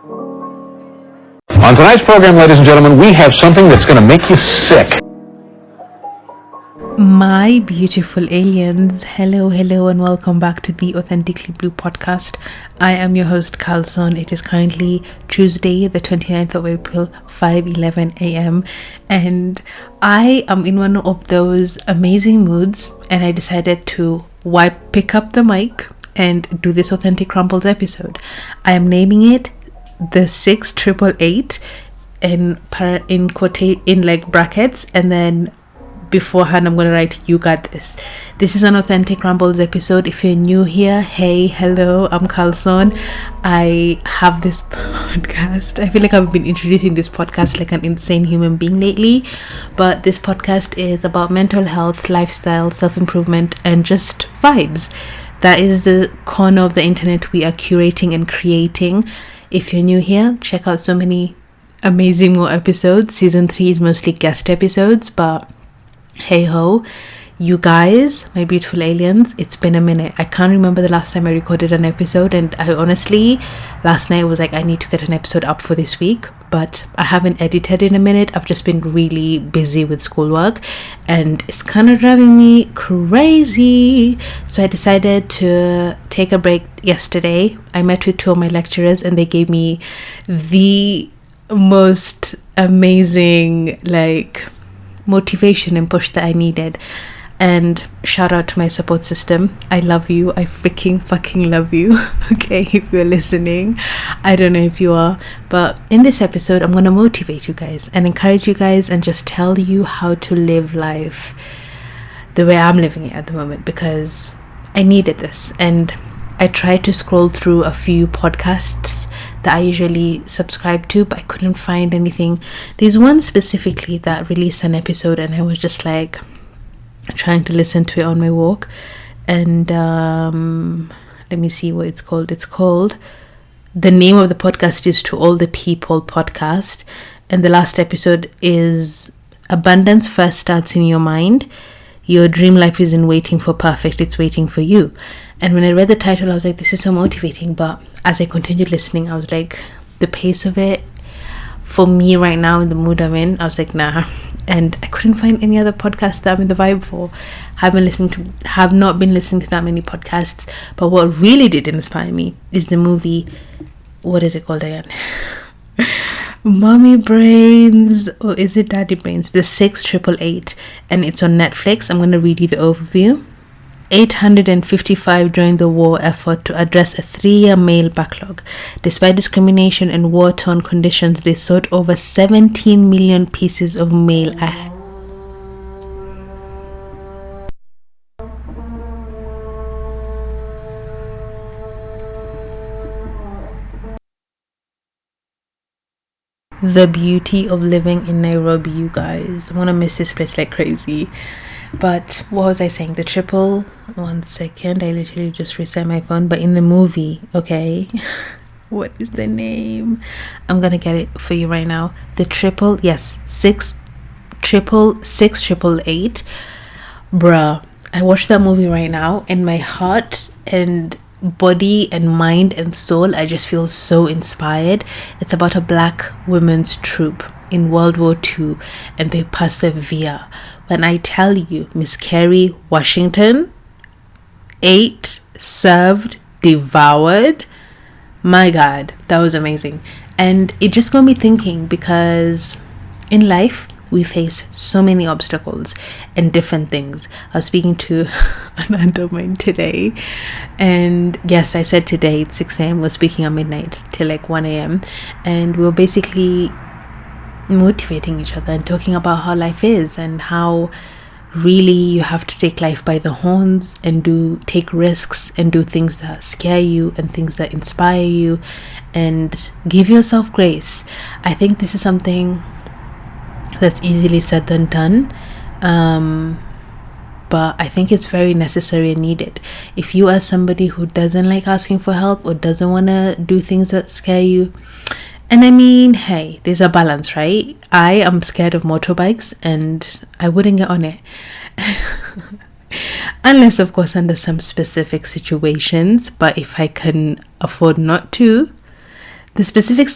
On tonight's program, ladies and gentlemen, we have something that's going to make you sick. My beautiful aliens, hello and welcome back to the Authentically Blue podcast. I am your host Carlson. It is currently Tuesday the 29th of April, 5:11 a.m. and I am in one of those amazing moods, and I decided to pick up the mic and do this Authentic Rambles episode. I am naming it the 6888 in like brackets, and then beforehand I'm going to write "you got this." This is an Authentic Rambles episode. If you're new here, hey, hello, I'm Carlson. I have this podcast. I feel like I've been introducing this podcast like an insane human being lately, but this podcast is about mental health, lifestyle, self-improvement, and just vibes. That is the corner of the internet we are curating and creating. If you're new here, check out so many amazing more episodes. Season 3 is mostly guest episodes, but hey ho, you guys, my beautiful aliens, it's been a minute. I can't remember the last time I recorded an episode, and I honestly, last night was like, I need to get an episode up for this week, but I haven't edited in a minute. I've just been really busy with schoolwork, and it's kind of driving me crazy. So I decided to take a break yesterday. I met with 2 of my lecturers, and they gave me the most amazing motivation and push that I needed. And shout out to my support system. I love you. I freaking fucking love you. Okay, if you're listening, I don't know if you are, but in this episode I'm gonna motivate you guys and encourage you guys and just tell you how to live life the way I'm living it at the moment, because I needed this. And I tried to scroll through a few podcasts that I usually subscribe to, but I couldn't find anything. There's one specifically that released an episode, and I was just like trying to listen to it on my walk. And let me see what it's called. It's called, the name of the podcast is To All the People podcast, and the last episode is Abundance First Starts in Your Mind. Your dream life isn't waiting for perfect, it's waiting for you. And when I read the title, I was like, this is so motivating. But as I continued listening, I was like, the pace of it for me right now, in the mood I'm in, I was like, nah. And I couldn't find any other podcast that I'm in the vibe for. Have not been listening to that many podcasts. But what really did inspire me is the movie, what is it called again? Mommy Brains, or is it Daddy Brains? The 6888, and it's on Netflix. I'm going to read you the overview. 855 joined the war effort to address a 3-year mail backlog. Despite discrimination and war-torn conditions, they sort over 17 million pieces of mail. The beauty of living in Nairobi, you guys. I'm gonna miss this place like crazy. But what was I saying? One second, I literally just reset my phone. But in the movie, okay, what is the name? I'm gonna get it for you right now. The 6888. Bruh, I watched that movie right now, and my heart and body and mind and soul, I just feel so inspired. It's about a black women's troop in World War II, and they persevere. When I tell you, Miss Kerry Washington ate, served, devoured, my God, that was amazing. And it just got me thinking, because in life we face so many obstacles and different things. I was speaking to an aunt of mine today, and yes, I said today it's 6 a.m. We're speaking at midnight till like 1 a.m. and we were basically motivating each other and talking about how life is, and how really you have to take life by the horns and take risks and do things that scare you and things that inspire you, and give yourself grace. I think this is something that's easily said than done, but I think it's very necessary and needed. If you are somebody who doesn't like asking for help or doesn't want to do things that scare you, and I mean, hey, there's a balance, right? I am scared of motorbikes and I wouldn't get on it. Unless, of course, under some specific situations. But if I can afford not to, the specific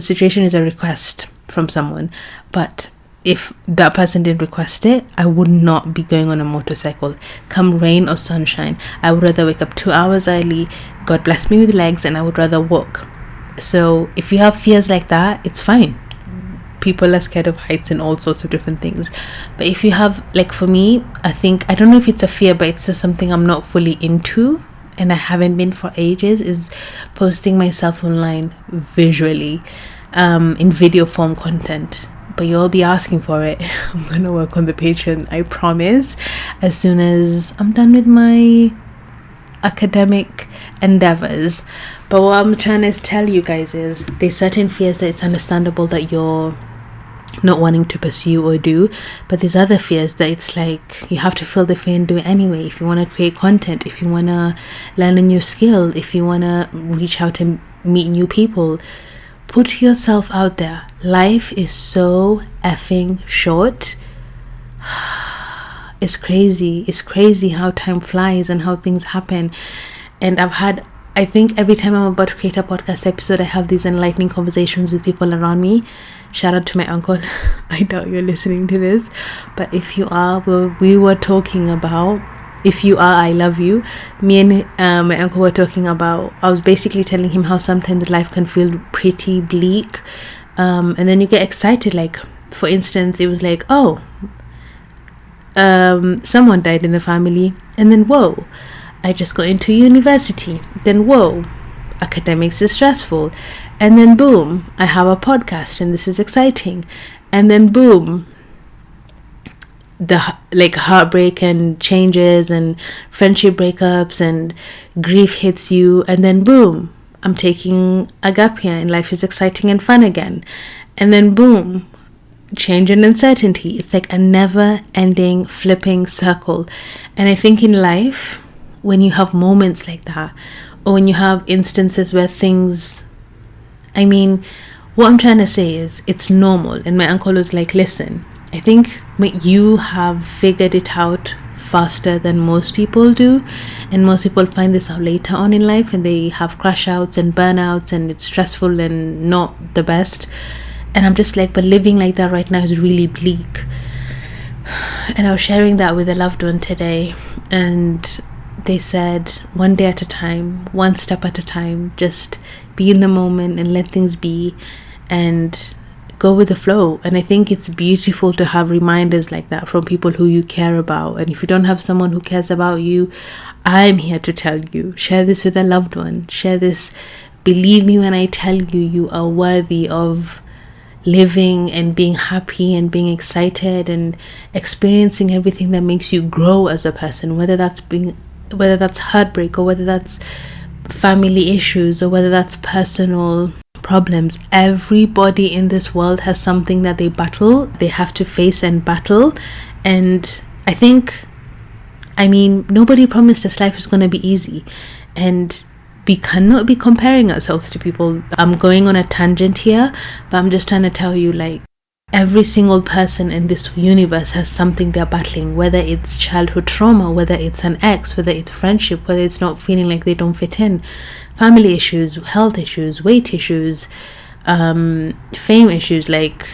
situation is a request from someone, but if that person didn't request it, I would not be going on a motorcycle come rain or sunshine. I would rather wake up 2 hours early. God bless me with legs, and I would rather walk. So if you have fears like that, it's fine. People are scared of heights and all sorts of different things, but if you have, like for me, I don't know if it's a fear, but it's just something I'm not fully into, and I haven't been for ages, is posting myself online visually, in video form content. But you'll be asking for it. I'm gonna work on the Patreon, I promise, as soon as I'm done with my academic endeavors. But what I'm trying to tell you guys is there's certain fears that it's understandable that you're not wanting to pursue or do, but there's other fears that it's like you have to feel the fear and do it anyway. If you want to create content, if you want to learn a new skill, if you want to reach out and meet new people, put yourself out there. Life is so effing short. It's crazy how time flies and how things happen. And I think every time I'm about to create a podcast episode, I have these enlightening conversations with people around me. Shout out to my uncle. I doubt you're listening to this, but if you are, we were talking about, if you are, I love you. Me and my uncle were talking about, I was basically telling him how sometimes life can feel pretty bleak, and then you get excited. Like, for instance, it was like, oh, someone died in the family, and then whoa, I just got into university. Then whoa, academics is stressful. And then boom, I have a podcast and this is exciting. And then boom, the heartbreak and changes and friendship breakups and grief hits you. And then boom, I'm taking a gap year and life is exciting and fun again. And then boom, change and uncertainty. It's like a never ending flipping circle. And I think in life, when you have moments like that, or when you have instances where things, what I'm trying to say is it's normal. And my uncle was like, listen, I think you have figured it out faster than most people do, and most people find this out later on in life, and they have crash outs and burnouts, and it's stressful and not the best. And I'm just like, but living like that right now is really bleak. And I was sharing that with a loved one today, and they said, one day at a time, one step at a time, just be in the moment and let things be and go with the flow. And I think it's beautiful to have reminders like that from people who you care about. And if you don't have someone who cares about you, I'm here to tell you, share this with a loved one. Share this. Believe me when I tell you, you are worthy of living and being happy and being excited and experiencing everything that makes you grow as a person, whether that's heartbreak, or whether that's family issues, or whether that's personal problems. Everybody in this world has something that they have to face and battle. And I think, nobody promised us life is going to be easy, and we cannot be comparing ourselves to people. I'm going on a tangent here, but I'm just trying to tell you, like, every single person in this universe has something they're battling, whether it's childhood trauma, whether it's an ex, whether it's friendship, whether it's not feeling like they don't fit in, family issues, health issues, weight issues, fame issues. Like,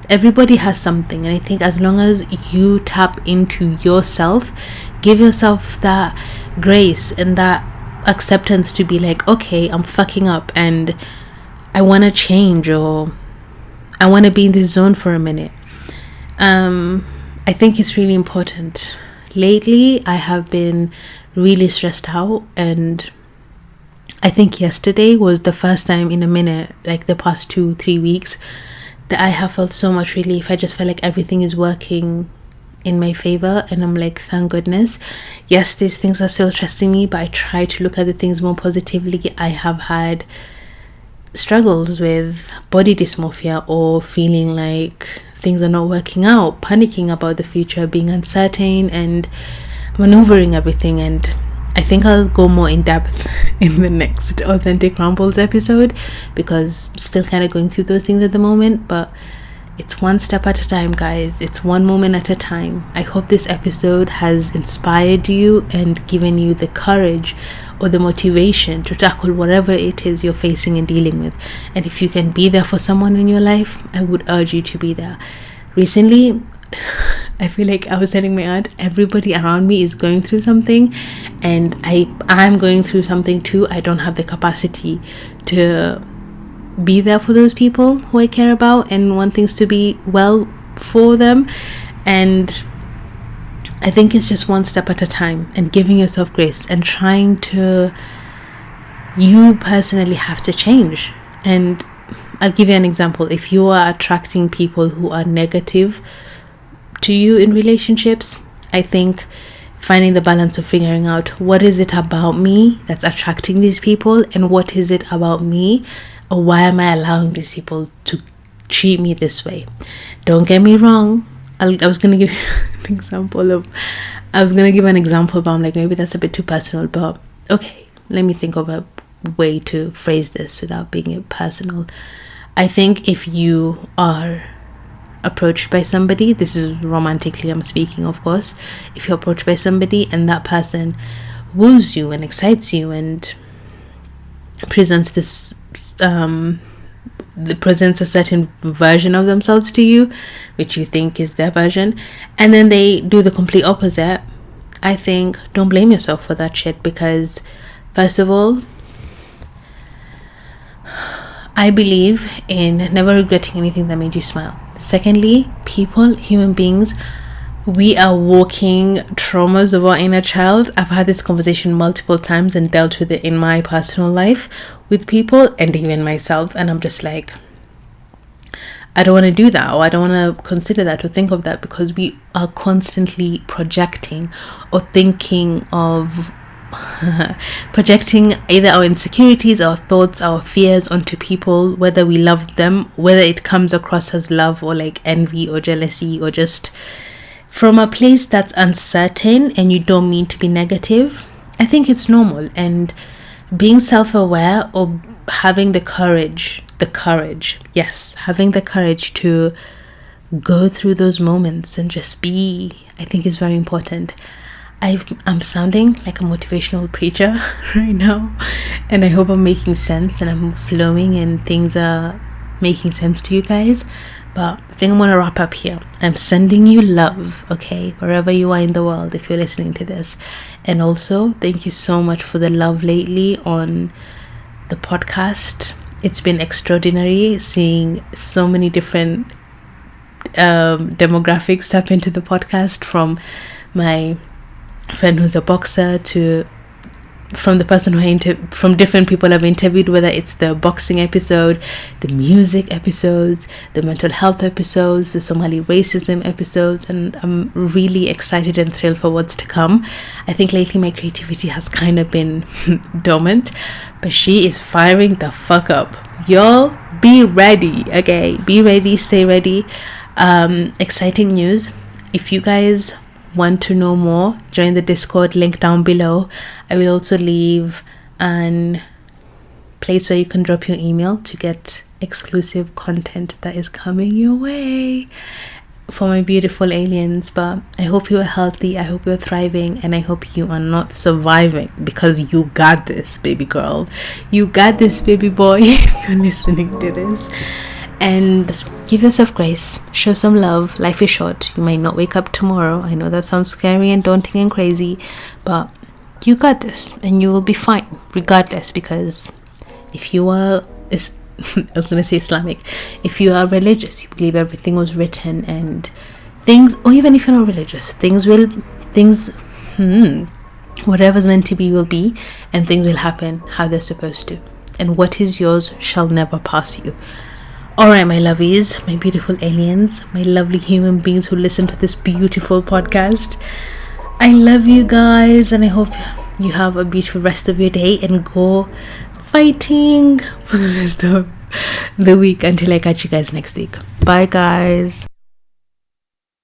everybody has something. And I think as long as you tap into yourself, give yourself that grace and that acceptance to be like, okay, I'm fucking up and I want to change, or I want to be in this zone for a minute. I think it's really important. Lately, I have been really stressed out, and I think yesterday was the first time in a minute, like the past 2-3 weeks, that I have felt so much relief. I just felt like everything is working in my favor, and I'm like, thank goodness. Yes, these things are still stressing me, but I try to look at the things more positively. I have had struggles with body dysmorphia, or feeling like things are not working out, panicking about the future, being uncertain and maneuvering everything. And I think I'll go more in depth in the next Authentic Rambles episode, because I'm still kind of going through those things at the moment. But it's one step at a time, guys. It's one moment at a time. I hope this episode has inspired you and given you the courage or the motivation to tackle whatever it is you're facing and dealing with. And if you can be there for someone in your life, I would urge you to be there. Recently, I feel like I was telling my aunt, everybody around me is going through something, and I'm going through something too. I don't have the capacity to be there for those people who I care about and want things to be well for them. And I think it's just one step at a time, and giving yourself grace and trying to, you personally have to change. And I'll give you an example. If you are attracting people who are negative to you in relationships, I think finding the balance of figuring out what is it about me that's attracting these people, and what is it about me, or why am I allowing these people to treat me this way. Don't get me wrong, I was gonna give an example, but I'm like, maybe that's a bit too personal. But okay, let me think of a way to phrase this without being personal. I think if you are approached by somebody, this is romantically I'm speaking, of course, if you're approached by somebody and that person woos you and excites you and presents this presents a certain version of themselves to you, which you think is their version, and then they do the complete opposite, I think don't blame yourself for that shit. Because first of all, I believe in never regretting anything that made you smile. Secondly, human beings, we are walking traumas of our inner child. I've had this conversation multiple times and dealt with it in my personal life with people and even myself, and I'm just like, I don't want to do that, or I don't want to consider that or think of that, because we are constantly projecting or thinking of projecting either our insecurities, our thoughts, our fears onto people, whether we love them, whether it comes across as love or like envy or jealousy, or just from a place that's uncertain and you don't mean to be negative. I think it's normal, and being self-aware, or having the courage having the courage to go through those moments and just be, I think is very important. I'm sounding like a motivational preacher right now, and I hope I'm making sense and I'm flowing and things are making sense to you guys. But I think I'm going to wrap up here. I'm sending you love, okay, wherever you are in the world, if you're listening to this. And also, thank you so much for the love lately on the podcast. It's been extraordinary seeing so many different demographics step into the podcast, from my friend who's a boxer to from the person from different people I've interviewed, whether it's the boxing episode, the music episodes, the mental health episodes, the Somali racism episodes, and I'm really excited and thrilled for what's to come. I think lately my creativity has kind of been dormant, but she is firing the fuck up. Y'all be ready, okay? Be ready, stay ready. Exciting news. If you guys want to know more, join the Discord link down below. I will also leave an place where you can drop your email to get exclusive content that is coming your way for my beautiful aliens. But I hope you are healthy, I hope you're thriving, and I hope you are not surviving, because you got this, baby girl, you got this, baby boy. If you're listening to this, and give yourself grace, show some love. Life is short. You might not wake up tomorrow. I know that sounds scary and daunting and crazy, but you got this, and you will be fine regardless. Because if you are I was gonna say Islamic, if you are religious, you believe everything was written, and things, or even if you're not religious, whatever's meant to be will be, and things will happen how they're supposed to, and what is yours shall never pass you. Alright, my lovies, my beautiful aliens, my lovely human beings who listen to this beautiful podcast, I love you guys, and I hope you have a beautiful rest of your day, and go fighting for the rest of the week until I catch you guys next week. Bye, guys.